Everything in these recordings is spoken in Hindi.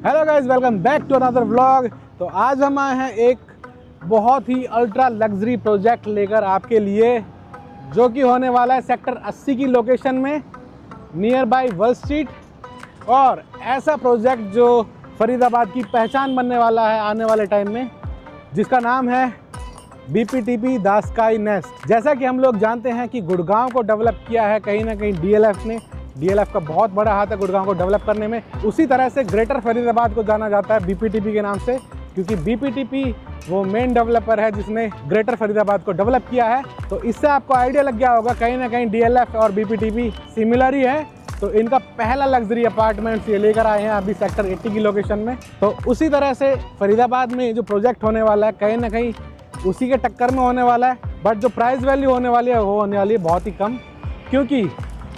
Hello guys, welcome back to another vlog. तो आज हम आए हैं एक बहुत ही अल्ट्रा लग्जरी प्रोजेक्ट लेकर आपके लिए, जो कि होने वाला है सेक्टर 80 की लोकेशन में नियर बाय वर्ल्ड स्ट्रीट। और ऐसा प्रोजेक्ट जो फरीदाबाद की पहचान बनने वाला है आने वाले टाइम में, जिसका नाम है BPTP द स्काई नेस्ट। जैसा कि हम लोग जानते हैं कि गुड़गांव को डेवलप किया है कहीं ना कहीं DLF ने। DLF का बहुत बड़ा हाथ है गुड़गांव को डेवलप करने में। उसी तरह से ग्रेटर फरीदाबाद को जाना जाता है BPTP के नाम से, क्योंकि BPTP वो मेन डेवलपर है जिसने ग्रेटर फरीदाबाद को डेवलप किया है। तो इससे आपको आइडिया लग गया होगा कहीं ना कहीं DLF और BPTP सिमिलर ही है। तो इनका पहला लग्जरी अपार्टमेंट्स ये लेकर आए हैं अभी सेक्टर 80 की लोकेशन में। तो उसी तरह से फरीदाबाद में जो प्रोजेक्ट होने वाला है कहीं ना कहीं उसी के टक्कर में होने वाला है। बट जो प्राइस वैल्यू होने वाली है वो होने वाली है बहुत ही कम, क्योंकि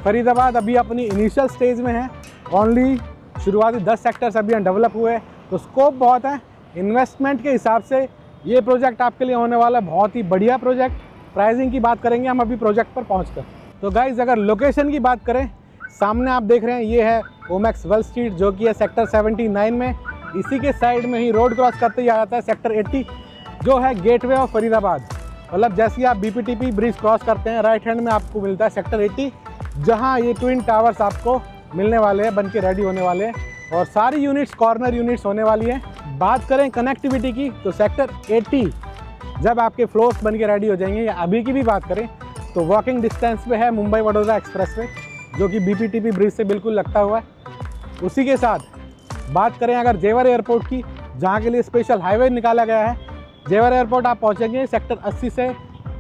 फरीदाबाद अभी अपनी इनिशियल स्टेज में है। ओनली शुरुआती 10 सेक्टर्स अभी डेवलप हुए हैं, तो स्कोप बहुत है। इन्वेस्टमेंट के हिसाब से ये प्रोजेक्ट आपके लिए होने वाला है बहुत ही बढ़िया प्रोजेक्ट। प्राइसिंग की बात करेंगे हम अभी प्रोजेक्ट पर पहुँचकर। तो गाइज, अगर लोकेशन की बात करें, सामने आप देख रहे हैं ये है ओमैक्स वर्ल्ड स्ट्रीट, जो कि है सेक्टर 79 में। इसी के साइड में ही रोड क्रॉस करते ही आ जाता है सेक्टर 80, जो है गेटवे ऑफ फरीदाबाद। मतलब जैसे ही आप BPTP ब्रिज क्रॉस करते हैं, राइट हैंड में आपको मिलता है सेक्टर 80, जहां ये ट्विन टावर्स आपको मिलने वाले हैं, बन के रेडी होने वाले हैं। और सारी यूनिट्स कॉर्नर यूनिट्स होने वाली हैं। बात करें कनेक्टिविटी की, तो सेक्टर 80 जब आपके फ्लोर्स बन के रेडी हो जाएंगे, या अभी की भी बात करें तो वॉकिंग डिस्टेंस पे है मुंबई वडोदरा एक्सप्रेस वे, जो कि BPTP ब्रिज से बिल्कुल लगता हुआ है। उसी के साथ बात करें अगर जेवर एयरपोर्ट की, जहाँ के लिए स्पेशल हाईवे निकाला गया है, जेवर एयरपोर्ट आप पहुँचेंगे सेक्टर 80 से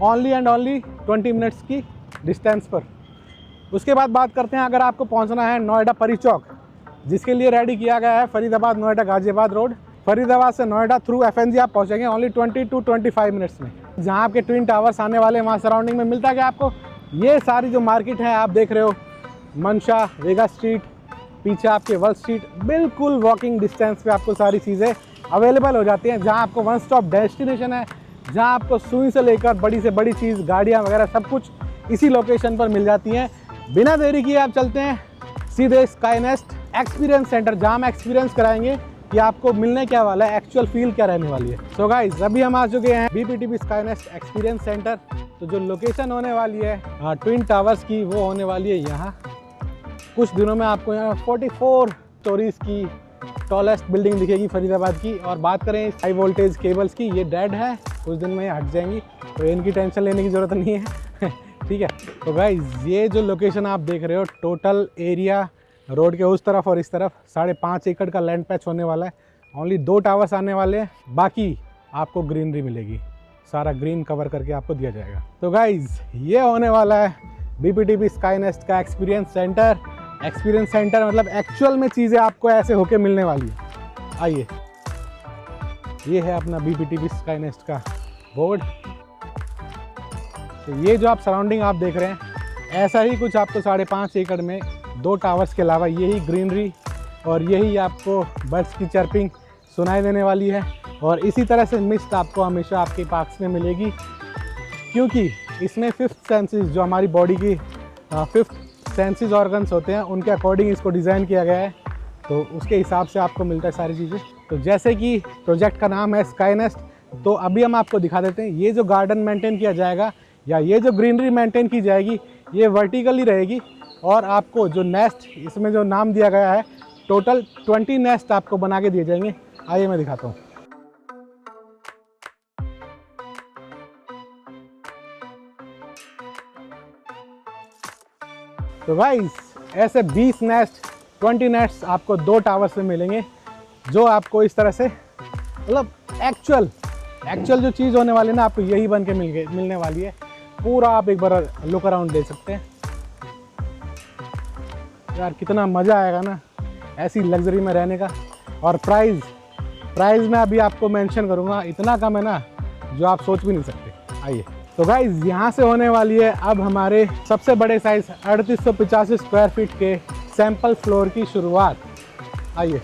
ओनली एंड ओनली 20 मिनट्स की डिस्टेंस पर। उसके बाद बात करते हैं अगर आपको पहुंचना है नोएडा परी चौक, जिसके लिए रेडी किया गया है फरीदाबाद नोएडा गाजियाबाद रोड। फरीदाबाद से नोएडा थ्रू FNG आप पहुंचेंगे ओनली 20 to 25 मिनट्स में। जहां आपके ट्विन टावर्स आने वाले, वहां सराउंडिंग में मिलता है क्या आपको, ये सारी जो मार्केट है आप देख रहे हो, मनशा, वेगा स्ट्रीट, पीछे आपके वर्ल्ड स्ट्रीट, बिल्कुल वॉकिंग डिस्टेंस पे आपको सारी चीज़ें अवेलेबल हो जाती हैं। जहाँ आपको वन स्टॉप डेस्टिनेशन है, जहाँ आपको सुई से लेकर बड़ी से बड़ी चीज़, गाड़ियाँ वगैरह सब कुछ इसी लोकेशन पर मिल जाती हैं। बिना देरी किए आप चलते हैं सीधे स्काई नेस्ट एक्सपीरियंस सेंटर, जहाँ हम एक्सपीरियंस कराएंगे कि आपको मिलने क्या वाला है, एक्चुअल फील क्या रहने वाली है। सो गाइस, अभी हम आ चुके हैं BPTP sky nest experience centre. तो जो लोकेशन होने वाली है ट्विन टावर्स की, वो होने वाली है यहाँ। कुछ दिनों में आपको यहाँ 44 स्टोरीज की टॉलेस्ट बिल्डिंग दिखेगी फरीदाबाद की। और बात करें हाई वोल्टेज केबल्स की, ये डेड है, कुछ दिन में ये हट जाएंगी, तो इनकी टेंशन लेने की ज़रूरत नहीं है ठीक है। तो गाइस, ये जो लोकेशन आप देख रहे हो, टोटल एरिया रोड के उस तरफ और इस तरफ 5.5 एकड़ का लैंड पैच होने वाला है। ओनली 2 टावर्स आने वाले हैं, बाकी आपको ग्रीनरी मिलेगी, सारा ग्रीन कवर करके आपको दिया जाएगा। तो गाइस, ये होने वाला है BPTP स्काई नेस्ट का एक्सपीरियंस सेंटर। एक्सपीरियंस सेंटर मतलब एक्चुअल में चीज़ें आपको ऐसे होके मिलने वाली है। आइए, ये है अपना BPTP स्काई नेस्ट का बोर्ड। तो ये जो आप सराउंडिंग आप देख रहे हैं, ऐसा ही कुछ आपको 5.5 एकड़ में 2 टावर्स के अलावा यही ग्रीनरी और यही आपको बर्ड्स की चर्पिंग सुनाई देने वाली है। और इसी तरह से मिस्ट आपको हमेशा आपके पार्क्स में मिलेगी, क्योंकि इसमें 5th सेंसेस, जो हमारी बॉडी की 5th सेंसेस ऑर्गन्स होते हैं, उनके अकॉर्डिंग इसको डिज़ाइन किया गया है। तो उसके हिसाब से आपको मिलता है सारी चीज़ें। तो जैसे कि प्रोजेक्ट का नाम है स्काई नेस्ट, तो अभी हम आपको दिखा देते हैं ये जो गार्डन मेंटेन किया जाएगा, या ये जो ग्रीनरी मेंटेन की जाएगी, ये वर्टिकली रहेगी। और आपको जो नेस्ट, इसमें जो नाम दिया गया है, टोटल 20 नेस्ट आपको बना के दिए जाएंगे। आइए मैं दिखाता हूँ। तो गाइस, ऐसे 20 नेस्ट, 20 नेस्ट आपको 2 टावर्स में मिलेंगे, जो आपको इस तरह से, मतलब एक्चुअल जो चीज़ होने वाली है ना, आपको यही बन के मिलने वाली है। पूरा आप एक बार लुक अराउंड दे सकते हैं। यार कितना मज़ा आएगा ना ऐसी लग्जरी में रहने का। और प्राइस मैं अभी आपको मेंशन करूँगा, इतना कम है ना जो आप सोच भी नहीं सकते। आइए, तो गाइज, यहाँ से होने वाली है अब हमारे सबसे बड़े साइज 3885 स्क्वायर फीट के सैंपल फ्लोर की शुरुआत। आइए,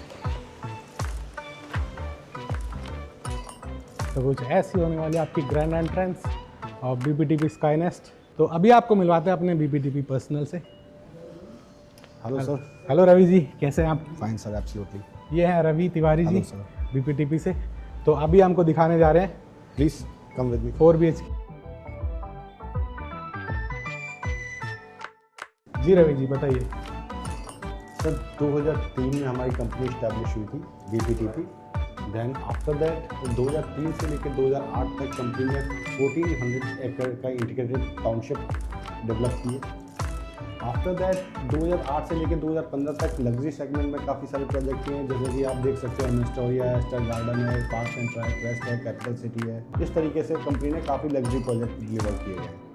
तो कुछ ऐसी होने वाली है आपकी ग्रैंड एंट्रेंस और BPTP स्काई नेस्ट। तो अभी आपको मिलवाते हैं अपने BPTP पर्सनल से। Hello sir. Hello Ravi ji, कैसे हैं आप? Fine sir, absolutely. ये हैं रवि तिवारी जी बीपीटीपी से। तो अभी हमको दिखाने जा रहे हैं, please come with me, 4 BHK। जी रवि जी बताइए। सर 2003 में हमारी कंपनी स्टैब्लिश हुई थी बीपीटीपी। देन आफ्टर दैट 2003 से लेकर 2008 तक कंपनी ने 1400 एकड़ का इंटीग्रेटेड टाउनशिप डेवलप किए। आफ्टर दैट 2008 से लेकर 2015 तक लग्जरी सेगमेंट में काफ़ी सारे प्रोजेक्ट किए हैं, जैसे कि आप देख सकते हो एस्टोरिया है, स्टार गार्डन है, पार्क्स एंड ट्रैक है, कैपिटल सिटी है। इस तरीके से कंपनी ने काफ़ी लग्जरी प्रोजेक्ट डिलीवर किए गए हैं।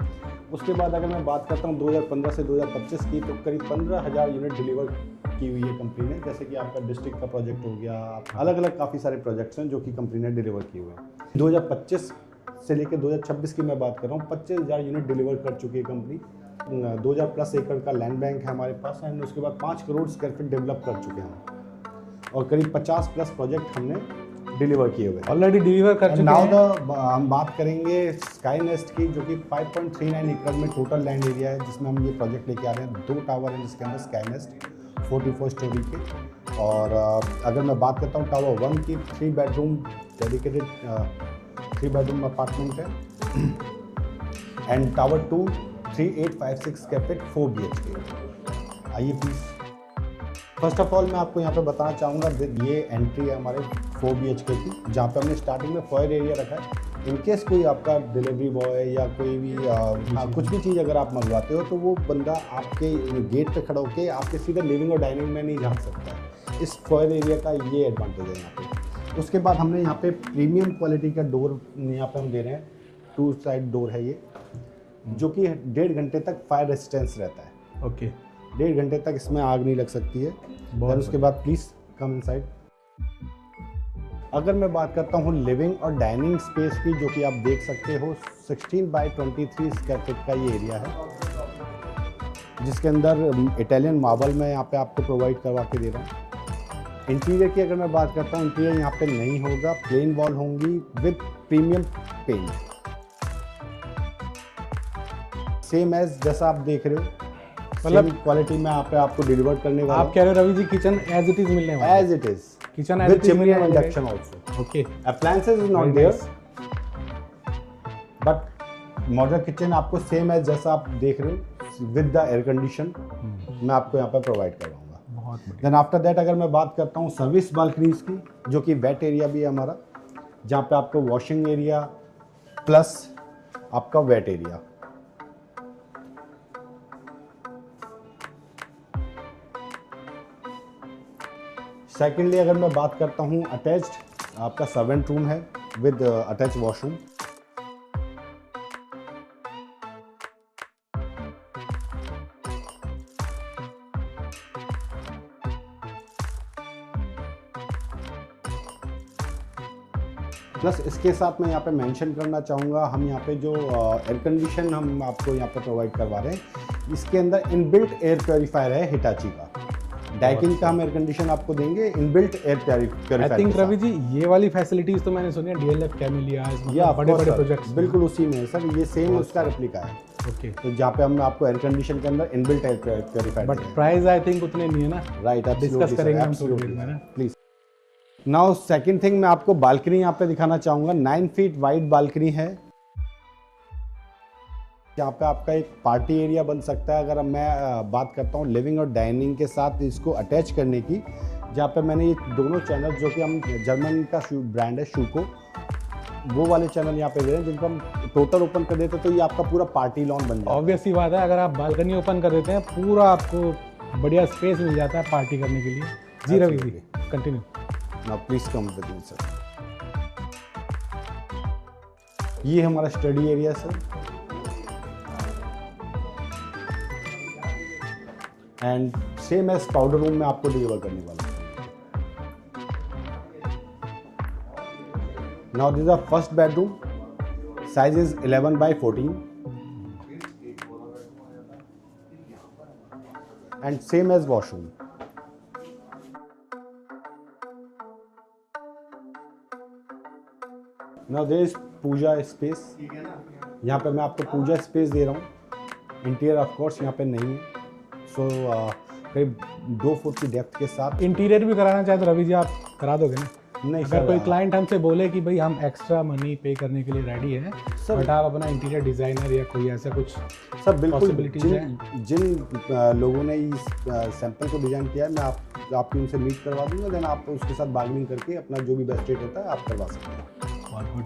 उसके बाद अगर मैं बात करता हूँ 2015 से 2025 की, तो करीब 15,000 यूनिट डिलीवर की हुई है कंपनी ने। जैसे कि आपका डिस्ट्रिक्ट का प्रोजेक्ट हो गया, अलग अलग काफ़ी सारे प्रोजेक्ट्स हैं जो कि कंपनी ने डिलीवर किए हुए हैं। 2025 से लेकर 2026 की मैं बात कर रहा हूँ, 25,000 यूनिट डिलीवर कर चुकी है कंपनी। 2,000 प्लस एकड़ का लैंड बैंक है हमारे पास, एंड उसके बाद 5 करोड़ स्क्वायर फीट डेवलप कर चुके हैं और करीब 50 प्लस प्रोजेक्ट हमने डिलीवर किए हुए हैं, ऑलरेडी डिलीवर कर चुके नाउ हैं। हम बात करेंगे स्काई नेस्ट की, जो कि 5.39 एकड़ में टोटल लैंड एरिया है, जिसमें हम ये प्रोजेक्ट लेके आ रहे हैं। 2 टावर हैं जिसके अंदर स्काई नेस्ट 44 स्टोरी के। और अगर मैं बात करता हूँ टावर 1 की, 3 बेडरूम डेडिकेटेड 3 बेडरूम अपार्टमेंट है, and tower 2 3856 square feet 4 BHK। आइए प्लीज़। फर्स्ट ऑफ ऑल मैं आपको यहाँ पे बताना चाहूँगा, ये एंट्री है हमारे 4 BHK की, जहाँ पे हमने स्टार्टिंग में फॉयर एरिया रखा है। इनकेस कोई आपका डिलीवरी बॉय या कोई भी कुछ भी चीज़ अगर आप मंगवाते हो, तो वो बंदा आपके गेट पे खड़ा होकर आपके सीधे लिविंग और डाइनिंग में नहीं झाँक सकता है। इस फॉयर एरिया का ये एडवांटेज है यहाँ पे। उसके बाद हमने यहाँ पे प्रीमियम क्वालिटी का डोर यहाँ पे हम दे रहे हैं, 2 साइड डोर है ये, जो कि 1.5 घंटे तक फायर रेजिस्टेंस रहता है। ओके, 1.5 घंटे तक इसमें आग नहीं लग सकती है। और उसके बाद प्लीज़ कम इनसाइड। अगर मैं बात करता हूँ लिविंग और डाइनिंग स्पेस की, जो कि आप देख सकते हो 16 बाई 23 स्क्वायर फीट का ये एरिया है, जिसके अंदर इटालियन मार्बल में यहाँ पे आपको प्रोवाइड करवा के दे रहा हूँ। इंटीरियर की अगर मैं बात करता हूँ, इंटीरियर यहाँ पे नहीं होगा, प्लेन वॉल होंगी with premium paint, same as जैसा आप देख रहे हो, मतलब क्वालिटी में यहाँ पे आपको डिलीवर करने वाला। आप कह रहे हो Ravi ji kitchen as it is मिलने वाला है? As it is, kitchen with chimney and induction also. Okay, appliances is not there, but modular kitchen आपको सेम एज जैसा आप देख रहे हो विद द एयर कंडीशन मैं आपको यहाँ पे प्रोवाइड करवाऊंगा। बहुत बढ़िया। देन आफ्टर दैट अगर मैं बात करता हूँ सर्विस बालकनीज की, जो कि वेट एरिया भी है हमारा, जहाँ पे आपको वॉशिंग एरिया प्लस आपका वेट एरिया। सेकेंडली अगर मैं बात करता हूँ अटैच्ड आपका सर्वेंट रूम है विद अटैच वॉशरूम। प्लस इसके साथ मैं यहाँ पे मेंशन करना चाहूँगा, हम यहाँ पे जो एयर कंडीशन हम आपको यहाँ पे प्रोवाइड करवा रहे हैं, इसके अंदर इनबिल्ट एयर प्योरीफायर है हिटाची का। डाइकिन का हम एयर कंडीशन आपको देंगे, inbuilt air purifier. I think Ravi ji ये वाली फैसिलिटीज तो मैंने सुनी है डीएलएफ कैमिलियाज, या बड़े बड़े प्रोजेक्ट्स बिल्कुल उसी में है सर, ये सेम उसका रेप्लिका है। ओके, तो जहाँ पे हम आपको एयर कंडीशन के अंदर inbuilt air purifier, but price I think उतने नहीं है ना? राइट, आप डिस्कस करेंगे हम थोड़ी देर में ना, प्लीज। नाउ सेकंड थिंग मैं आपको बालकनी यहाँ पे दिखाना चाहूँगा। 9 फीट वाइड बालकनी है, यहाँ पे आपका एक पार्टी एरिया बन सकता है। अगर मैं बात करता हूँ लिविंग और डाइनिंग के साथ इसको अटैच करने की, जहाँ पे मैंने ये दोनों चैनल, जो कि हम जर्मन का ब्रांड है शूको, वो वाले चैनल यहाँ पे दे रहे हैं, जिनको हम टोटल ओपन कर देते तो ये आपका पूरा पार्टी लॉन बन जाता है। ऑब्वियस सी बात है, अगर आप बालकनी ओपन कर देते हैं पूरा आपको बढ़िया स्पेस मिल जाता है पार्टी करने के लिए। जी Ravi ji continue. Now please come with me sir. ये हमारा study area sir, and same as powder room में आपको डिलीवर करने वाला है। Now this is the first bedroom, size is 11 by 14 and same as washroom. Now there is puja space, यहाँ पे मैं आपको पूजा स्पेस दे रहा हूँ। इंटीरियर ऑफ कोर्स यहाँ पे नहीं है, सो करीब 2 फुट की डेप्थ के साथ। इंटीरियर भी कराना चाहे तो रवि जी आप करा दोगे ना? नहीं अगर सर, कोई क्लाइंट हमसे बोले कि भाई हम एक्स्ट्रा मनी पे करने के लिए रेडी है, सर- बट आप अपना इंटीरियर डिज़ाइनर या कोई ऐसा कुछ सर बिल्कुल, possibilities जिन लोगों ने इस सैंपल को डिज़ाइन किया है, मैं आपकी उनसे मीट करवा दूंगा, देन आप उसके साथ बार्गेनिंग करके अपना जो भी बेस्ट रेट होता है आप करवा सकते हैं। और good.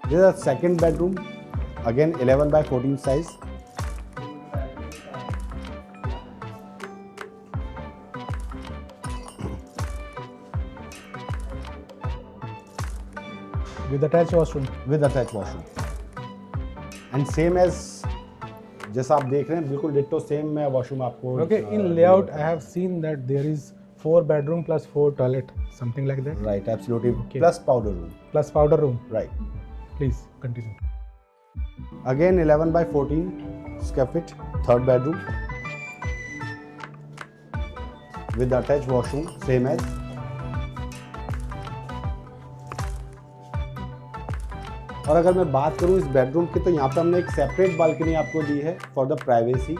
This is a second bedroom, again 11 by 14 size. With attach washroom. With attach washroom and same as जैसा आप देख रहे हैं, बिल्कुल डिट्टो सेम वॉशरूम आपको। Okay, in layout I have seen that there is 4 bedroom plus 4 toilet, something like that. Right, absolutely, Okay. Plus powder room. Plus powder room. Right, Please continue. Again 11 by 14 square feet, third bedroom with attach washroom same as. और अगर मैं बात करूं इस बेडरूम की, तो यहाँ पे हमने एक सेपरेट बालकनी आपको दी है फॉर द प्राइवेसी।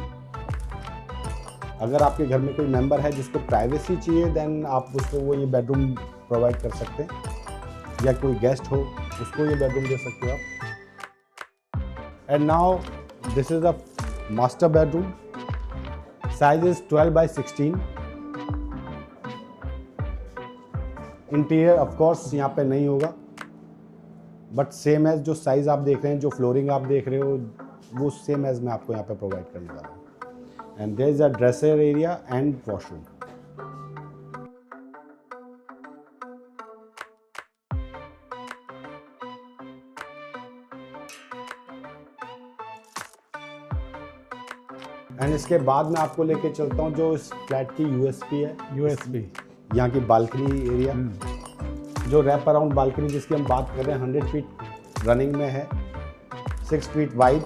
अगर आपके घर में कोई मेंबर है जिसको प्राइवेसी चाहिए, देन आप उसको वो ये बेडरूम प्रोवाइड कर सकते हैं, या कोई गेस्ट हो उसको ये बेडरूम दे सकते हो आप। And now this is the master bedroom, size is 12 by 16। Interior of course यहाँ पे नहीं होगा, बट सेम एज जो साइज आप देख रहे हैं, जो फ्लोरिंग आप देख रहे हो, वो सेम एज मैं आपको यहाँ पे प्रोवाइड करने वाला हूँ। And there is a dresser area and washroom. And इसके बाद मैं आपको लेके चलता हूँ जो इस फ्लैट की यूएसपी है, USB. यहाँ की बालकनी एरिया, जो रैप अराउंड बालकनी जिसकी हम बात कर रहे हैं, 100 फीट रनिंग में है, 6 feet wide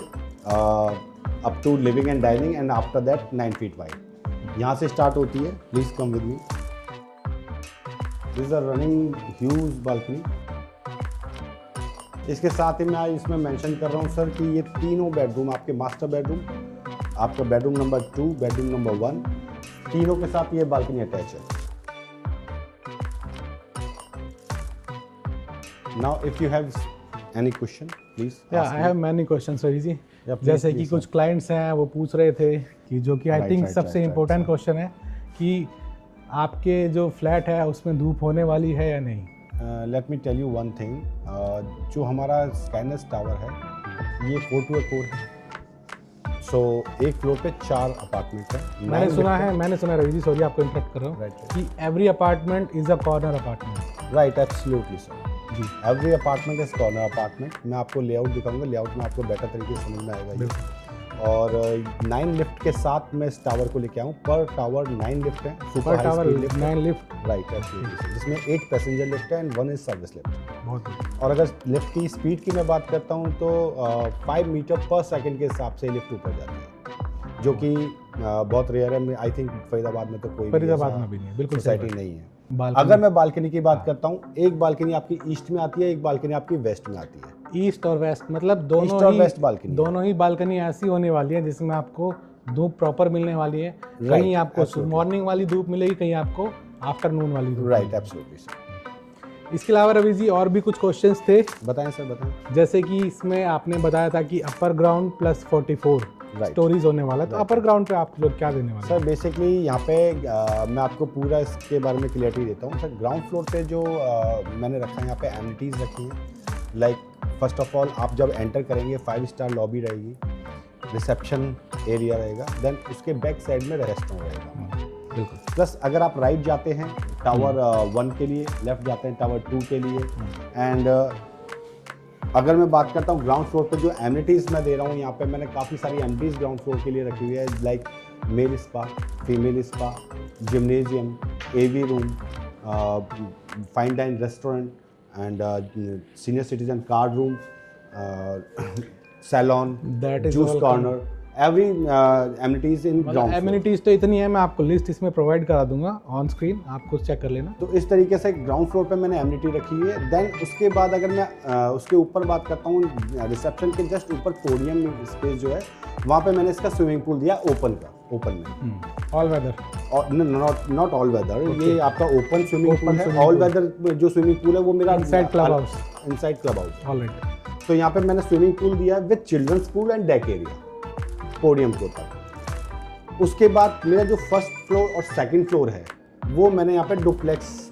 up to living and dining, and after that 9 feet wide. यहाँ से स्टार्ट होती है। Please come with me. This is a running huge balcony. इसके साथ ही मैं इसमें मेंशन कर रहा हूँ सर कि ये तीनों बेडरूम, आपके मास्टर बेडरूम, आपका बेडरूम नंबर 2, बेडरूम नंबर 1, तीनों के साथ ये बालकनी अटैच है। Now, if you have any question, please. Yeah, ask I me. have many questions, Ravi ji. Yeah, please, जैसे कि please, कुछ क्लाइंट्स हैं वो पूछ रहे थे कि जो कि आई Right, थिंक right, सबसे right, इम्पोर्टेंट right, क्वेश्चन है कि आपके जो फ्लैट है उसमें धूप होने वाली है या नहीं। Let me tell you one thing. जो हमारा स्काइनेस टावर है, ये 4 to 4 है। सो एक फ्लोर पे 4 अपार्टमेंट है। मैंने सुना है रवि जी, सॉरी आपको इंटरप्ट कर रहा हूँ, Right, right. कि every apartment is a corner apartment. Right, absolutely sir ji, every apartment is corner apartment. मैं आपको लेआउट दिखाऊंगा, लेआउट में आपको बेटर तरीके से समझ में आएगा ये। और 9 लिफ्ट के साथ मैं इस टावर को लेके आऊँ। पर टावर 9 लिफ्ट है, सुपर पर high tower speed lift. 9 lift. Right, absolutely sir, जिसमें 8 पैसेंजर लिफ्ट है एंड 1 इज सर्विस लिफ्ट। बहुत good. और अगर लिफ्ट की स्पीड की मैं बात करता हूँ तो 5 मीटर पर सेकंड के हिसाब से लिफ्ट ऊपर जाती है, जो कि बहुत रेयर है। आई थिंक फरीदाबाद में तो कोई फरीदाबाद में भी नहीं है, बिल्कुल सही सोसाइटी नहीं है। बालकनी। अगर मैं बालकनी की बात करता हूँ, एक बालकनी आपकी ईस्ट में आती है, एक बालकनी आपकी वेस्ट में आती है। ईस्ट और वेस्ट मतलब ईस्ट और वेस्ट बालकनी। दोनों ही बालकनी ऐसी होने वाली है जिसमें आपको धूप प्रॉपर मिलने वाली है। कहीं आपको absolutely. मॉर्निंग वाली धूप मिलेगी, कहीं आपको आफ्टरनून वाली धूप राइट, मिलेगी। Absolutely sir. इसके अलावा रवि जी और भी कुछ क्वेश्चंस थे, बताएं सर, बताएं। जैसे कि इसमें आपने बताया था कि upper ground plus 44 Right. Stories होने वाला है, तो अपर ग्राउंड पे आप लोग क्या देने वाले हैं? सर बेसिकली यहाँ पे मैं आपको पूरा इसके बारे में क्लियरिटी देता हूँ। सर ग्राउंड फ्लोर पे जो मैंने रखा है, यहाँ पे एमिनिटीज़ रखी हैं। लाइक फर्स्ट ऑफ ऑल आप जब एंटर करेंगे 5 स्टार लॉबी रहेगी, रिसेप्शन एरिया रहेगा, देन उसके बैक साइड में रेस्टोरेंट रहेगा। बिल्कुल। प्लस अगर आप राइट जाते हैं टावर 1 के लिए, लेफ्ट जाते हैं टावर 2 के लिए। एंड अगर मैं बात करता हूँ ग्राउंड फ्लोर पे जो एमिनिटीज़ मैं दे रहा हूँ, यहाँ पे मैंने काफ़ी सारी एमिनिटीज़ ग्राउंड फ्लोर के लिए रखी हुई है, like male spa, female spa, gymnasium, AV room, fine dine restaurant and senior citizen card room, salon, That is juice all corner, every amenities in ground floor. Amenities तो इतनी है, मैं आपको लिस्ट इसमें प्रोवाइड करा दूंगा ऑन स्क्रीन, आपको चेक कर लेना। तो इस तरीके से ग्राउंड फ्लोर पे मैंने एमिनिटी रखी हुई है। देन उसके बाद अगर मैं उसके ऊपर बात करता हूँ, रिसेप्शन के जस्ट ऊपर पोडियम स्पेस जो है, वहाँ पे मैंने इसका स्विमिंग पूल दिया ओपन का। ओपन में। All weather? और नॉट ऑल वेदर, ये आपका ओपन स्विमिंग Open पूल है। swimming all pool। वेदर जो स्विमिंग पूल है वो मेरा Inside club house। Inside club house. Alright. तो यहाँ पे मैंने स्विमिंग पूल दिया with childrens pool and deck area podium के ऊपर। उसके बाद मेरा जो फर्स्ट फ्लोर और सेकंड फ्लोर है वो मैंने यहाँ पे डुप्लेक्स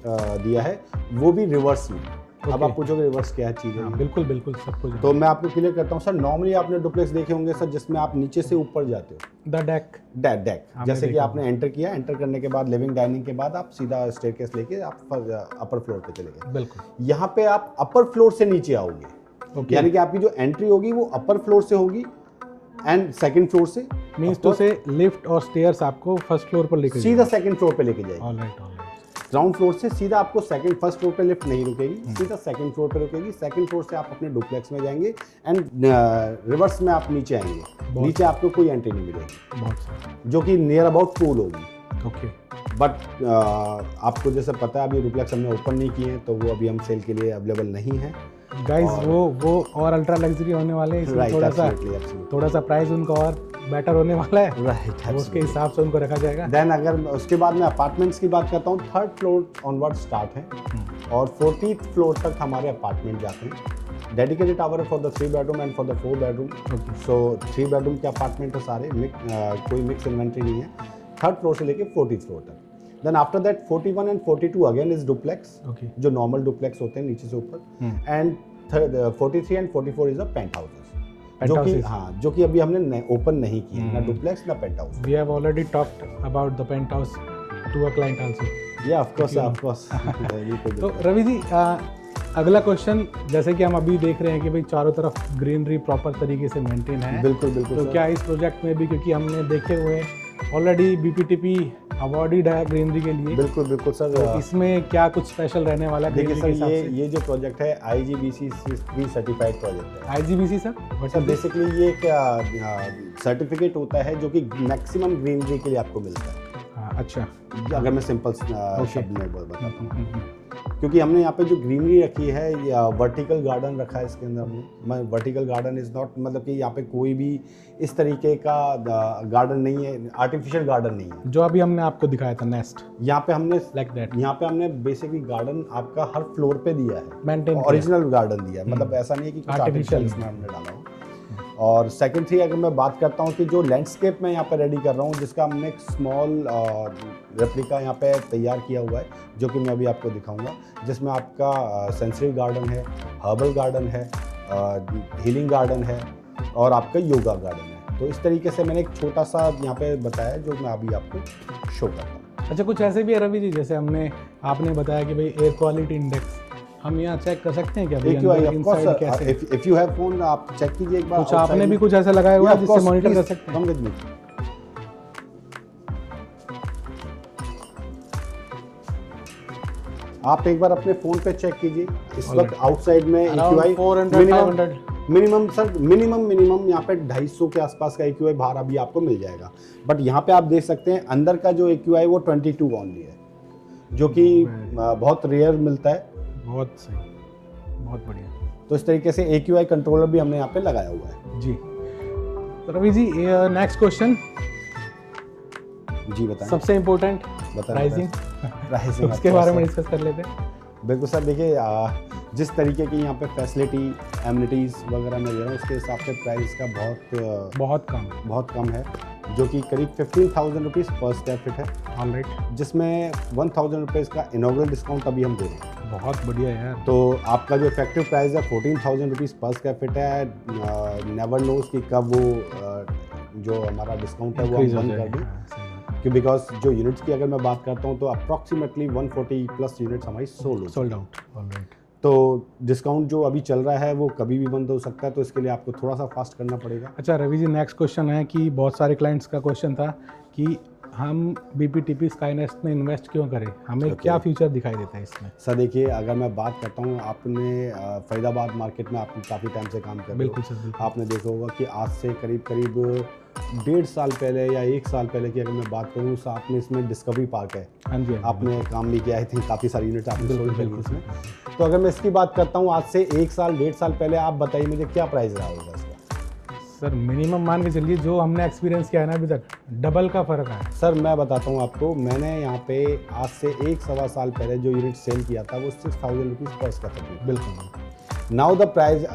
दिया है, वो भी रिवर्स में। अब आप पूछोगे रिवर्स क्या चीज़ है? बिल्कुल बिल्कुल, सब कुछ। तो मैं आपको क्लियर करता हूँ सर। नॉर्मली आपने डुप्लेक्स देखे होंगे सर जिसमें आप नीचे से ऊपर जाते हो, द डेक। डेक जैसे कि आपने एंटर किया, एंटर करने के बाद लिविंग डाइनिंग के बाद आप सीधा स्टेयरकेस लेके आप अपर फ्लोर पे चले गए। बिल्कुल। यहाँ पे आप अपर फ्लोर से नीचे आओगे, यानी कि आपकी जो एंट्री होगी वो अपर फ्लोर से होगी एंड सेकंड फ्लोर से। मींस टू से लिफ्ट और स्टेयर्स आपको फर्स्ट फ्लोर पर लेके सीधा सेकंड फ्लोर पे लेके जाएगी। ऑलराइट। ग्राउंड फ्लोर से सीधा आपको फर्स्ट फ्लोर पे लिफ्ट नहीं रुकेगी, सीधा सेकंड फ्लोर पे रुकेगी। सेकंड फ्लोर से आप अपने डुप्लेक्स में जाएंगे एंड रिवर्स में आप नीचे आएंगे। नीचे आपको कोई एंट्री नहीं मिलेगी, बहुत सही। जो कि नियर अबाउट पूल होगी। ओके। बट आपको जैसे पता है अभी डुप्लेक्स हमने ओपन नहीं किए हैं, तो वो अभी हम सेल के लिए अवेलेबल नहीं है गाइस। वो और अल्ट्रा लग्जरी होने वाले हैं, इसमें थोड़ा सा प्राइस उनका और बेटर होने वाला है। राइट, उसके हिसाब से उनको रखा जाएगा। देन अगर उसके बाद मैं अपार्टमेंट्स की बात करता हूँ, थर्ड फ्लोर ऑनवर्ड स्टार्ट है और 40th फ्लोर तक हमारे अपार्टमेंट जाते हैं। Dedicated tower for the 3 bedroom and for the 4 bedroom. So 3 bedroom के अपार्टमेंट है सारे, कोई मिक्स इन्वेंट्री नहीं है, थर्ड फ्लोर से लेके 40th फ्लोर तक। Then after that 41 and 42 again is duplex, जो नॉर्मल डुप्लेक्स होते हैं नीचे से ऊपर। And 43 and 44 is a penthouses, जो कि अभी हमने ओपन नहीं किए, ना डुप्लेक्स ना penthouse. We have already talked about the penthouse to a client also. Yeah of course. तो रवि जी, अगला क्वेश्चन, जैसे कि हम अभी देख रहे हैं कि भाई चारों तरफ ग्रीनरी प्रॉपर तरीके से मेंटेन है। बिल्कुल बिल्कुल। तो क्या इस प्रोजेक्ट में भी, क्योंकि हमने देखे हुए ऑलरेडी BPTP अवार्डेड है ग्रीनरी के लिए। बिल्कुल बिल्कुल सर। तो इसमें क्या कुछ स्पेशल रहने वाला है? देखिए सर, ये जो प्रोजेक्ट है IGBC 3 सर्टिफाइड प्रोजेक्ट है। IGBC सर, सर बेसिकली ये एक सर्टिफिकेट होता है जो कि मैक्सिमम ग्रीनरी के लिए आपको मिलता है। अच्छा, अगर मैं सिंपल शब्द में बताता हूँ, क्योंकि हमने यहाँ पे जो ग्रीनरी रखी है, या वर्टिकल गार्डन रखा है इसके अंदर हमने। वर्टिकल गार्डन इज़ नॉट, मतलब कि यहाँ पे कोई भी इस तरीके का गार्डन नहीं है, आर्टिफिशियल गार्डन नहीं है। जो अभी हमने आपको दिखाया था नेस्ट, यहाँ पे हमने लाइक दैट, यहाँ पे हमने बेसिकली गार्डन आपका हर फ्लोर पे दिया है, मेंटेन ओरिजिनल गार्डन दिया है। मतलब ऐसा नहीं है कि कुछ आर्टिफिशियल इसमें हमने डाला हो। और सेकंड थी, अगर मैं बात करता हूँ कि जो लैंडस्केप मैं यहाँ पे रेडी कर रहा हूँ, जिसका हमने एक स्मॉल रेप्लिका यहाँ पे तैयार किया हुआ है, जो कि मैं अभी आपको दिखाऊंगा, जिसमें आपका सेंसरी गार्डन है, हर्बल गार्डन है, हीलिंग गार्डन है और आपका योगा गार्डन है। तो इस तरीके से मैंने एक छोटा सा यहाँ पे बताया, जो मैं अभी आपको शो करता हूँ। अच्छा, कुछ ऐसे भी है रवि जी, जैसे आपने बताया कि भाई एयर क्वालिटी इंडेक्स हम यहाँ चेक कर सकते हैं क्या? इफ यू हैव फोन, आप चेक कीजिए एक बार। कुछ आपने भी कुछ ऐसा लगाया हुआ है जिससे मॉनिटर कर सकते हैं? आप एक बार अपने फोन पे चेक कीजिए। इस वक्त आउटसाइड में AQI 400-500 मिनिमम यहाँ पे 250 के आसपास का AQI बाहर अभी आपको मिल जाएगा। बट यहाँ पे आप देख सकते हैं अंदर का जो AQI वो 22 ओनली है, जो कि बहुत रेयर मिलता है। बहुत सही, बहुत बढ़िया। तो इस तरीके से AQI कंट्रोलर भी हमने यहाँ पे लगाया हुआ है जी। तो रवि जी, नेक्स्ट क्वेश्चन जी बताएं। सबसे इम्पोर्टेंट, प्राइसिंग उसके बारे में डिस्कस कर लेते हैं। बिल्कुल सर, देखिए जिस तरीके की यहाँ पे फैसिलिटी एमिनिटीज़ वगैरह मैं दे रहा हूँ, उसके हिसाब से प्राइस का बहुत कम है, जो कि करीब 15,000 रुपीज़ पर स्क्वायर फीट है। ऑलराइट, जिसमें 1,000 रुपीज़ का इनॉग्रल डिस्काउंट अभी हम दे रहे हैं। बहुत बढ़िया यार। तो आपका जो इफेक्टिव प्राइस है 14,000 रुपीज़ पर स्क्वायर फीट है। नेवर नोज कि कब वो जो हमारा डिस्काउंट है वो हम बंद कर दें, कि बिकॉज जो यूनिट्स की अगर मैं बात करता हूँ तो अप्रॉक्सीमेटली 140 प्लस यूनिट्स हमारी सोल्ड आउट। ऑलराइट। तो डिस्काउंट जो अभी चल रहा है वो कभी भी बंद हो सकता है, तो इसके लिए आपको थोड़ा सा फास्ट करना पड़ेगा। अच्छा रवि जी, नेक्स्ट क्वेश्चन है कि बहुत सारे क्लाइंट्स का क्वेश्चन था कि हम BPTP स्काईनेस्ट में इन्वेस्ट क्यों करें, हमें क्या फ्यूचर दिखाई देता है इसमें? सर देखिए, अगर मैं बात करता हूँ, आपने फरीदाबाद मार्केट में आप काफ़ी टाइम से काम कर रहे हो। बिल्कुल सर। आपने देखा होगा कि आज से करीब 1.5 साल पहले या 1 साल पहले की अगर मैं बात करूँ, तो आपने इसमें डिस्कवरी पार्क है। हाँ जी, आपने काम भी किया, आई थिंक काफ़ी सारी यूनिट आपने सोल्ड करी इसमें। तो अगर मैं इसकी बात करता हूँ आज से 1 साल 1.5 साल पहले, आप बताइए मुझे क्या प्राइस रहा होगा इसका? सर मिनिमम मान के चलिए जो हमने एक्सपीरियंस किया है ना अभी तक, डबल का फ़र्क है। सर मैं बताता हूँ आपको, मैंने यहाँ पे आज से 1-1.25 साल पहले जो यूनिट सेल किया था वो 6,000 रुपीज़ पर स्क्वायर फीट। बिल्कुल। नाउ द प्राइस,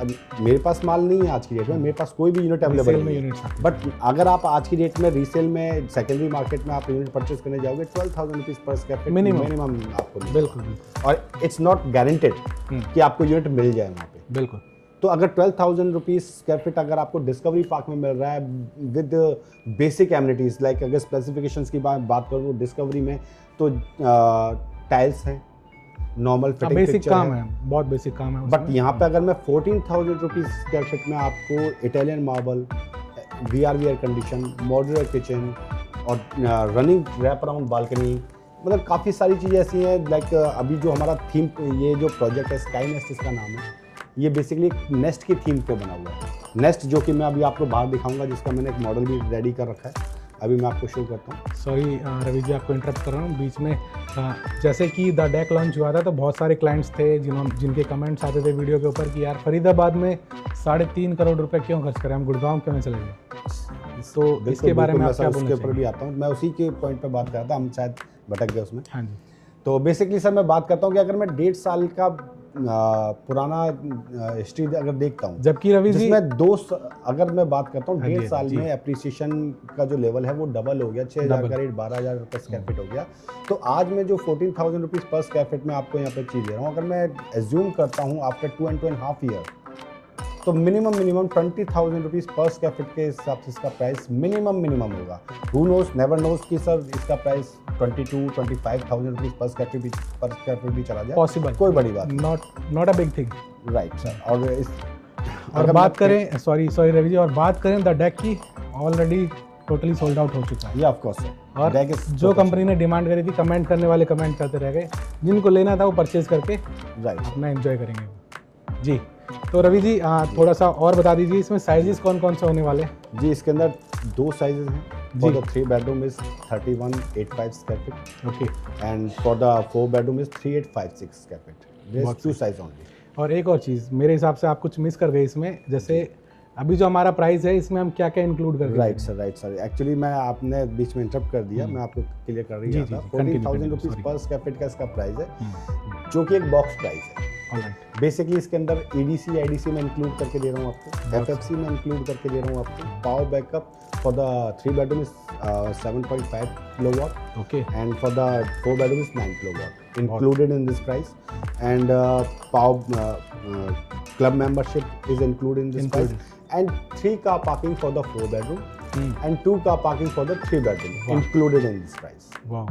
मेरे पास माल नहीं है आज की डेट में, मेरे पास कोई भी यूनिट अवेलेबल Resale में नहीं है, units आती हैं। बट अगर आप आज की डेट में रीसेल में सेकेंडरी मार्केट में आप यूनिट परचेज करने जाओगे 12,000 रुपीज़ पर स्क्वायर फीट Minimum। मिनिमम आपको मिलेगा। बिल्कुल बिल्कुल और इट्स नॉट गारंटेड कि आपको यूनिट मिल जाए वहाँ पे। बिल्कुल। तो अगर 12,000 रुपीज़ स्क्वायर फीट अगर आपको डिस्कवरी पार्क में मिल रहा है विद बेसिक एमिनिटीज़, लाइक अगर स्पेसिफिकेशंस की बात करूँ डिस्कवरी में, तो टाइल्स हैं, नॉर्मल फिटिंग बेसिक काम है, बहुत बेसिक काम है बट यहाँ पे अगर मैं 14,000 रुपीज़ स्क्वायर फीट में आपको Italian marble, VRV air condition, modular kitchen और रनिंग रैप अराउंड बालकनी, मतलब काफ़ी सारी चीज़ें ऐसी हैं। लाइक अभी जो हमारा थीम, ये जो प्रोजेक्ट है स्काई नेस्ट इसका नाम है, ये बेसिकली नेस्ट की थीम पे बना हुआ है। नेस्ट जो कि मैं अभी आपको बाहर दिखाऊंगा, जिसका मैंने एक मॉडल भी रेडी कर रखा है, अभी मैं आपको शो करता हूँ। सॉरी रवि जी, आपको इंटरप्ट कर रहा हूँ बीच में। जैसे कि द डेक लॉन्च हुआ था तो बहुत सारे क्लाइंट्स थे जिनके कमेंट्स आते थे वीडियो के ऊपर कि यार फरीदाबाद में 3.5 करोड़ रुपए क्यों खर्च करें, हम गुड़गांव क्यों नहीं चले गए। तो इसके बारे में आप क्या बोलना उसके ऊपर भी आता हूँ, मैं उसी के पॉइंट पे बात कर रहा था, हम शायद भटक गए उसमें। हाँ जी। तो बेसिकली सर मैं बात करता हूँ कि अगर मैं 1.5 साल का पुराना हिस्ट्री अगर देखता हूँ, जबकि रवि जी जिसमें अगर मैं बात करता हूँ हाँ जी, 1.5 साल जी। में एप्रिसिएशन का जो लेवल है वो डबल हो गया, 6,000 का रेट 12,000 रुपये स्क्वायर फीट हो गया। तो आज मैं जो 14,000 रुपीज़ पर स्क्वायर फीट में आपको यहाँ पे चीज़ दे रहा हूँ, अगर मैं एज्यूम करता हूँ आफ्टर 2.5 ईयर, तो मिनिमम 20,000 रुपीज़ पर स्क्वायर फीट के हिसाब से इसका प्राइस मिनिमम होगा। हु नोज, नेवर नोज कि सर इसका प्राइस 22-25,000 रुपीज़ पर स्क्वायर फीट भी चला जाए, पॉसिबल, कोई बड़ी बात not a big thing. Right sir. और बात करें, सॉरी रवि जी, और बात करें द डेक की, ऑलरेडी टोटली सोल्ड आउट हो चुका है। ये ऑफ कोर्स सर। और जो कंपनी ने डिमांड करी थी, कमेंट करने वाले कमेंट करते रह गए, जिनको लेना था वो परचेज करके राइट अपना एंजॉय करेंगे जी। तो रवि जी थोड़ा सा और बता दीजिए इसमें साइजेस कौन कौन से होने वाले हैं। जी, इसके अंदर 2 साइजेस हैं। For the 3 bedroom is 3185 square feet, okay, and for the 4 bedroom is 3856 square feet. This 2 size only. और एक और चीज़, मेरे हिसाब से आप कुछ मिस कर गए इसमें, जैसे अभी जो हमारा प्राइस है इसमें हम क्या क्या इंक्लूड कर राइट सर। एक्चुअली मैं आपने बीच में इंटरप्ट कर दिया, मैं आपको क्लियर कर रही था। 14,000 रुपीज़ पर स्क्वायर फीट का इसका प्राइस है, जो कि एक बॉक्स प्राइस है। ऑलराइट। बेसिकली इसके अंदर EDC IDC में इंक्लूड करके दे रहा हूँ आपको, FFC में इंक्लूड करके दे रहा हूँ आपको, power backup for the 3 bedroom is 7.5 kilowatt, okay, and for the 4 bedroom is 9 kilowatt included in this price, and power club membership is included in this price, and 3 car parking for the 4 bedroom and 2 car parking for the 3 bedroom included in this price. वाह।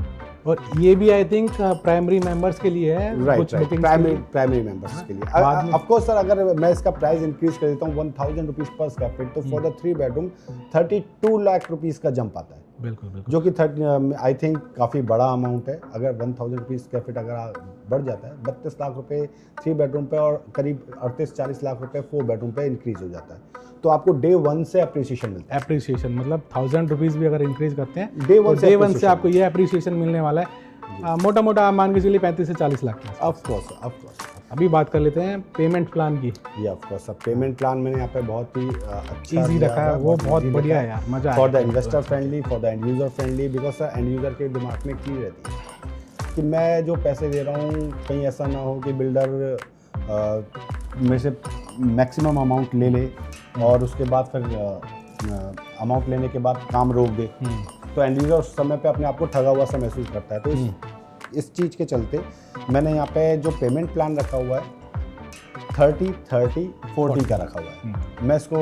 और ये भी आई थिंक प्राइमरी मेंबर्स के लिए है, राइट, प्राइमरी मेंबर्स के लिए। ऑफ कोर्स सर, अगर मैं इसका प्राइस इंक्रीज कर देता हूँ 1,000 रुपीज़ पर स्क्वायर फीट, तो for the 3 bedroom 32 lakh rupees का जंप आता है। बिल्कुल बिल्कुल, जो कि आई थिंक काफ़ी बड़ा अमाउंट है। अगर 1,000 रुपीज़ स्क्वायर फीट अगर बढ़ जाता है, 32 लाख रुपए 3 बेडरूम पे और करीब 38-40 लाख रुपए 4 बेडरूम पे इंक्रीज हो जाता है, तो आपको डे 1 से अप्रिसिएशन मिलता है। एप्रिसिएशन मतलब 1,000 रुपीज़ भी अगर इंक्रीज करते हैं डे तो 1 से आपको ये अप्रिसिएशन मिलने वाला है। मोटा मोटा आप मान के चलिए 35 से 40 लाख के। Of course. अभी बात कर लेते हैं पेमेंट प्लान की। ये ऑफ कोर्स सब पेमेंट प्लान मैंने यहाँ पे बहुत ही अच्छा इजी रखा है, वो बहुत easy बढ़िया रखा है यार, मजा आया। For the investor friendly, for the end user friendly, because sir end user के दिमाग में की रहती है कि मैं जो पैसे दे रहा हूँ कहीं ऐसा ना हो कि बिल्डर मेरे से मैक्सिमम अमाउंट ले ले और उसके बाद फिर अमाउंट लेने के बाद काम रोक दे, तो एंड यूज़र उस समय पे अपने आप को ठगा हुआ सा महसूस करता है। तो इस चीज़ के चलते मैंने यहाँ पे जो पेमेंट प्लान रखा हुआ है 30-30-40 का रखा हुआ है। मैं इसको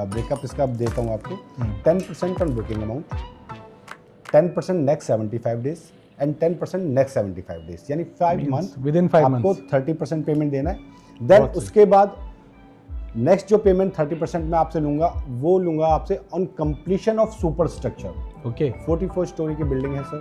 ब्रेकअप इसका देता हूँ आपको। 10% on booking amount, 10% next 75 days and 10% next 75 days, यानी 5 मंथ विदिन 5 आपको मंथ्स 30% पेमेंट देना है। देन उसके बाद नेक्स्ट जो पेमेंट 30% मैं आपसे लूँगा वो लूँगा आपसे on completion of super structure. Okay, 44 story की बिल्डिंग है सर,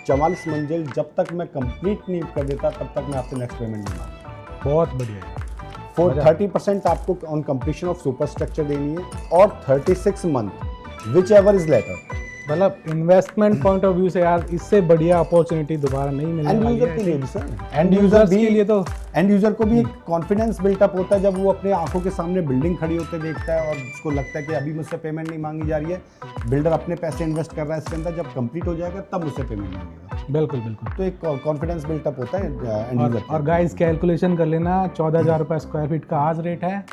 44 मंजिल, जब तक मैं कंप्लीट नहीं कर देता तब तक मैं आपसे नेक्स्ट पेमेंट नहीं मांगूंगा। बहुत बढ़िया है। फॉर 30% आपको on completion of super structure देनी है और 36 month which ever is later मतलब इन्वेस्टमेंट पॉइंट ऑफ व्यू से यार इससे बढ़िया अपॉर्चुनिटी दोबारा नहीं मिलने एंड वाली यूजर है। के लिए भी सर, एंड यूजर्स के लिए तो एंड यूजर को भी एक कॉन्फिडेंस बिल्टअप होता है जब वो अपने आंखों के सामने बिल्डिंग खड़ी होते देखता है और उसको लगता है कि अभी मुझसे पेमेंट नहीं मांगी जा रही है, बिल्डर अपने पैसे इन्वेस्ट कर रहा है इसके अंदर, जब कंप्लीट हो जाएगा तब उससे पेमेंट मांगेगा। बिल्कुल बिल्कुल। तो एक कॉन्फिडेंस बिल्टअप होता है एंड यूजर। और गाइस कैलकुलेशन कर लेना, 14,000 रुपये स्क्वायर फीट का आज रेट है,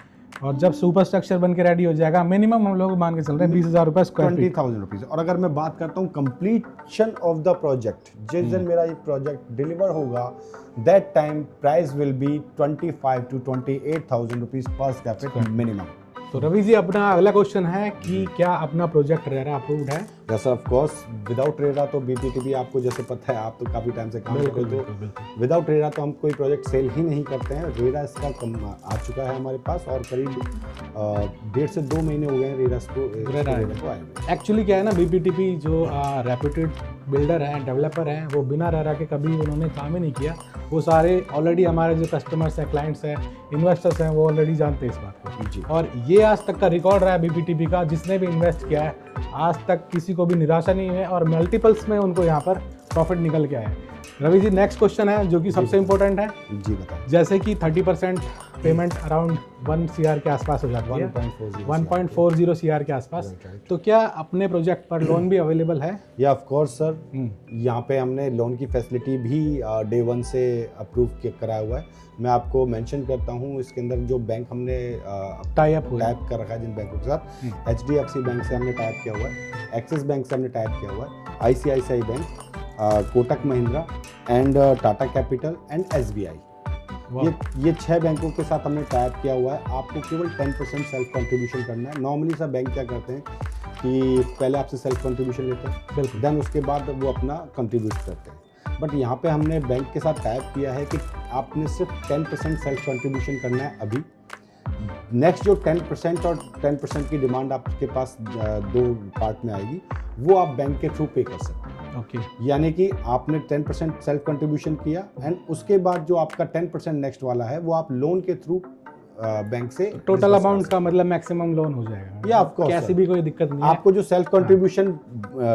और जब सुपर स्ट्रक्चर बन के रेडी हो जाएगा मिनिमम हम लोग मान के चल रहे हैं 20,000 रुपये स्क्वायर फीट। 20,000 रुपीज़। और अगर मैं बात करता हूँ कंप्लीशन ऑफ द प्रोजेक्ट, जिस दिन मेरा ये प्रोजेक्ट डिलीवर होगा, that time price will be 25 to 28,000 rupees पर स्क्वायर फीट मिनिमम। तो रवि जी अपना अगला क्वेश्चन है कि क्या अपना प्रोजेक्ट रेरा अप्रूव्ड है? Yes sir, of course. Without RERA तो बीपीटीपी आपको जैसे पता है, आप तो काफ़ी टाइम से काम करते हो, तो विदाउट रेरा तो हम कोई प्रोजेक्ट सेल ही नहीं करते हैं। रेरा इसका आ चुका है हमारे पास और करीब 1.5 से 2 महीने हो गए हैं रेरा को आए हुए। एक्चुअली क्या है ना, बीपीटीपी जो रेप्यूटेड बिल्डर हैं, डेवलपर हैं, वो बिना रेरा के कभी उन्होंने काम ही नहीं किया। वो सारे ऑलरेडी हमारे जो कस्टमर्स हैं, क्लाइंट्स हैं, इन्वेस्टर्स हैं, वो ऑलरेडी जानते हैं इस बात को जी। और ये आज तक का रिकॉर्ड रहा है बीपीटीपी का, जिसने भी इन्वेस्ट किया है आज तक किसी को भी निराशा नहीं है और मल्टीपल्स में उनको यहाँ पर प्रॉफिट निकल के आया है। रवि जी नेक्स्ट क्वेश्चन है जो कि सबसे इम्पोर्टेंट है। जी बताएं। जैसे कि 30% पेमेंट अराउंड 1 CR के आसपास हो जाती है, 1.40 CR के आसपास, तो क्या अपने प्रोजेक्ट पर लोन भी अवेलेबल है? या ऑफ कोर्स सर, यहाँ पे हमने लोन की फैसिलिटी भी डे 1 से अप्रूव कराया हुआ है। मैं आपको मेंशन करता हूँ इसके अंदर जो बैंक हमने टाइप कर रखा है जिन बैंकों के साथ, HDFC बैंक से हमने टाइप किया हुआ है, एक्सिस बैंक से हमने टाइप किया हुआ है, ICICI bank, Kotak Mahindra and Tata capital and SBI। ये 6 बैंकों के साथ हमने टाइप किया हुआ है। आपको केवल 10% सेल्फ कंट्रीब्यूशन करना है। नॉर्मली सब बैंक क्या करते हैं कि पहले आपसे सेल्फ कंट्रीब्यूशन लेते हैं, बिल्कुल, देन उसके बाद वो अपना कंट्रीब्यूट करते हैं। बट यहाँ पे हमने बैंक के साथ टाइप किया है कि आपने सिर्फ 10% सेल्फ कंट्रीब्यूशन करना है अभी। नेक्स्ट जो 10% और 10% की डिमांड आपके पास 2 पार्ट में आएगी, वो आप बैंक के थ्रू पे कर सकते हैं। ओके यानी कि आपने 10% सेल्फ कंट्रीब्यूशन किया एंड उसके बाद जो आपका 10% नेक्स्ट वाला है वो आप लोन के थ्रू बैंक से टोटल अमाउंट का मतलब मैक्सिमम लोन हो जाएगा। या ऑफ कोर्स कैसी भी कोई दिक्कत नहीं है। आपको जो self contribution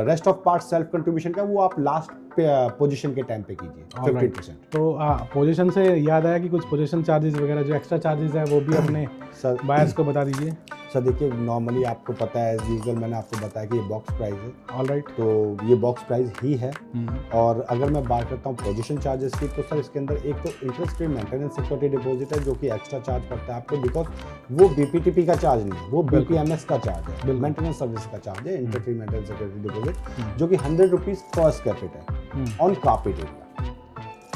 rest of part self contribution का वो आप लास्ट पोजीशन के टाइम पे कीजिए 50%। तो पोजीशन से याद आया कि कुछ पोजीशन चार्जेस वगैरह जो एक्स्ट्रा चार्जेस है वो भी अपने बायर्स को बता दीजिए। सर देखिए, नॉर्मली आपको पता है एज यूजुअल, मैंने आपको बताया कि ये बॉक्स प्राइस है। ऑलराइट, तो ये बॉक्स प्राइस ही है। और अगर मैं बात करता हूँ पोजीशन चार्जेस की, तो सर इसके अंदर एक तो interest free maintenance security deposit है जो कि एक्स्ट्रा चार्ज पड़ता है आपको, बिकॉज वो बीपीटीपी का चार्ज नहीं है, वो बीपीएमएस का चार्ज है, मेंटेनेंस सर्विस का चार्ज है, interest free maintenance security deposit, जो कि 100 रुपीज़ पर स्क्वायर फीट है ऑन कारपेट एरिया।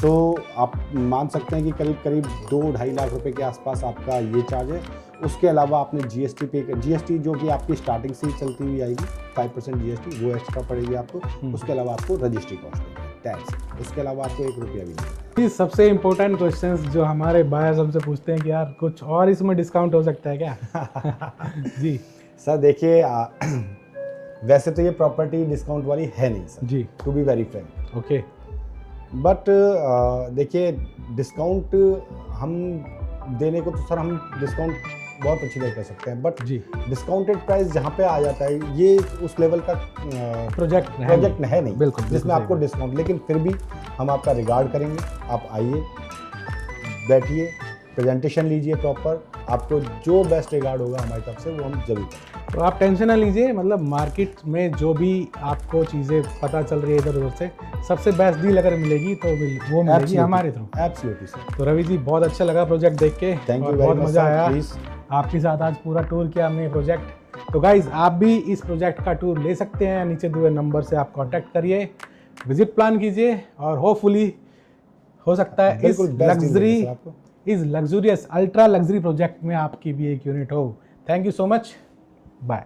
तो आप मान सकते हैं कि करीब करीब 2-2.5 लाख रुपए के आसपास आपका ये चार्ज है। उसके अलावा आपने जीएसटी पे, जीएसटी जो कि आपकी स्टार्टिंग से ही चलती हुई आएगी, 5% जीएसटी वो एक्स्ट्रा पड़ेगी आपको। उसके अलावा आपको रजिस्ट्री कॉस्ट, टैक्स, उसके अलावा आपको 1 रुपया भी नहीं। सबसे इम्पोर्टेंट क्वेश्चंस जो हमारे बायर्स हमसे पूछते हैं कि यार कुछ और इसमें डिस्काउंट हो सकता है क्या? जी सर देखिए, वैसे तो ये प्रॉपर्टी डिस्काउंट वाली है नहीं sir, ji, to be very frank. Okay, but देखिए डिस्काउंट हम देने को तो सर हम डिस्काउंट बहुत अच्छी तरह कर सकते हैं, बट जी डिस्काउंटेड प्राइस जहाँ पे आ जाता है ये उस लेवल का प्रोजेक्ट है नहीं, बिल्कुल, जिसमें आपको डिस्काउंट, लेकिन फिर भी हम आपका रिगार्ड करेंगे। आप आइए, बैठिए, प्रेजेंटेशन लीजिए प्रॉपर, आपको जो बेस्ट रिगार्ड होगा हमारी तरफ से वो हम जरूर करेंगे। तो आप टेंशन ना लीजिए, मतलब मार्केट में जो भी आपको चीज़ें पता चल रही है इधर उधर से, सबसे बेस्ट डील अगर मिलेगी तो वो मिलेगी हमारे थ्रू। Absolutely sir. तो रवि जी बहुत अच्छा लगा प्रोजेक्ट देख के, थैंक यू, बहुत मज़ा आया प्लीज़। आपके साथ आज पूरा टूर किया हमने प्रोजेक्ट। तो गाइज आप भी इस प्रोजेक्ट का टूर ले सकते हैं, नीचे दिए नंबर से आप कांटेक्ट करिए, विजिट प्लान कीजिए और होपफुली हो सकता है इस लग्जूरियस अल्ट्रा लग्जरी प्रोजेक्ट में आपकी भी एक यूनिट हो। Thank you so much, bye.